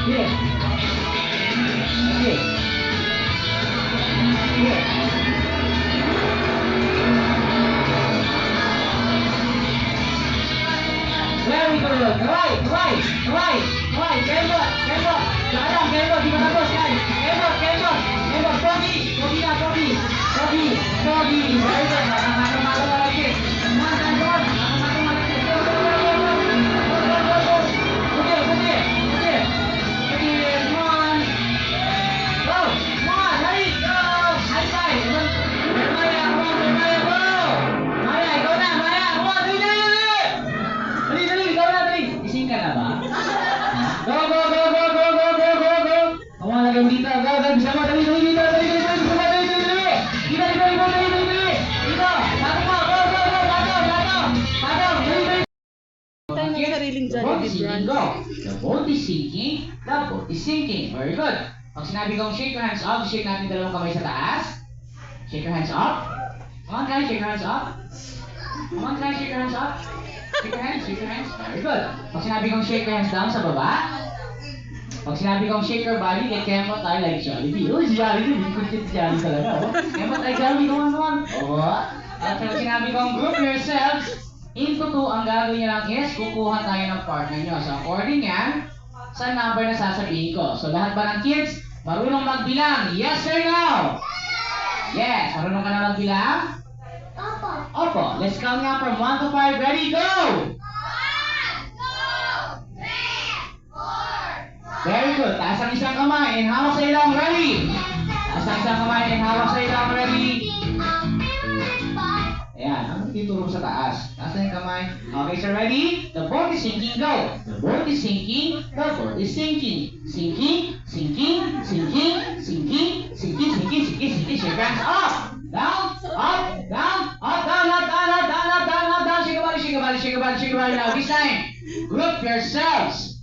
Sige. Sige. Sige. Very good. Kaway, kaway, kaway, kaway. Kembot, kembot. Jangan, kembot. Di mana bos kan? Kembot, kembot. Kembot, Pogi. Pogi na, Pogi. Pogi, Pogi. Very good. Makan-makan lagi. Makan, John. Makan-makan lagi. Go, go, go, go, go. Go, go, go, go. Putih, putih, putih. Putih, come on. Go, come on. Hurry, go. High five. Maya, come on, Maya, go. Maya, ikaw na, Maya. Come on, dali, dali, dali. Dali, dali, ikaw na, dali. Gising ka na ba? Go, go, go, go, go, go, go, go, go. Come on, hanggang dito. Go, go, bisa mo. Dali, dali, dito. Dali, dali, dali, dali, dali, dali, dali. Dito, dito, dito, dali, dali, dali. Dito. Bato mo. Go, go, go. Bato, bato. Bato. Dali, dali. Tayo ng sariling Jollibee brand. Go. The boat is sinking. The boat is sinking. Very good. Pag sinabi kong shake your hands up, shake natin dalawang kamay sa taas. Shake your hands up. Come on, guys, shake your hands up. Come on, guys, shake your hands up. Shake your hands, shake your hands. Very good. Pag sinabi kong shake your hands down sa baba. Pag sinabi kong shake your body, get Kemot tayo like Jollibee. Oh, si Jollibee, hindi ko si Jollibee talaga. Oh. Kemot like Jollibee, come on, come on. Oh. At pag sinabi kong group yourselves into two, ang gagawin niya lang is, kukuha tayo ng partner nyo. So, according yan, sa number na sasabihin ko. So, lahat ba ng kids, marunong magbilang? Yes or no? Yes. Marunong ka na magbilang? Opo. Opo. Let's count nga from 1 to 5. Ready, go! 1, 2, 3, 4, 5. Very good. Taas ang isang kamay and hawak sa ilong. Ready? Taas ang isang kamay and hawak sa ilong. Ready? Ayan. Ang tituro sa taas. Taas na yung kamay. Okay, so ready? The boat is sinking. Go! The boat is sinking. The boat is sinking. Sinking, sinking, sinking, sinking, sinking, sinking, sinking, sinking. Shake your hands up! Down, up, down, up, down, up, down, up, down, up, down, up, down. Shake your body, shake your body, shake your body, shake your body. Now, this time, group yourselves.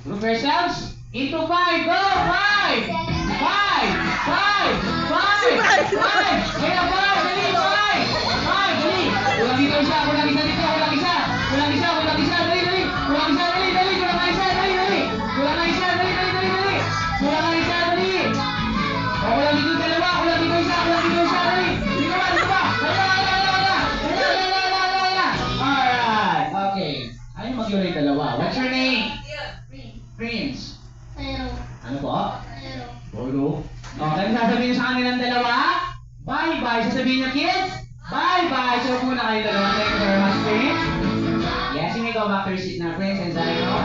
Group yourselves into 5. Go! 5! 5! 5! 5! 5! 5! Kaya 5! Dali! 5! 5! Dali! Kulang dito isa! Kulang isa dito! Kulang isa! Kulang isa! Kulang isa! Dali! Dali! Kulang isa! Dali! Dali! Kulang na isa! Dali! Dali! Kulang na isa! Dali! Dali! Dali! Dali! Kulang na isa! Dali! O, kulang dito dalawa! Kulang dito isa! Kulang dito isa! Dali! Dito ba? Dito ba? Alright! Okay. Ayaw mag-unay dalawa. What's your name? Prince. Pero. Ano po? Pero. Bolo. Okay, sasabihin sa kanilang dalawa. Bye-bye. Sasabihin niyo, kids. Bye-bye. So, muna kayo dalawa. Thank you very much, Prince. Yes, you may go back to your seat now, Prince and Zyro.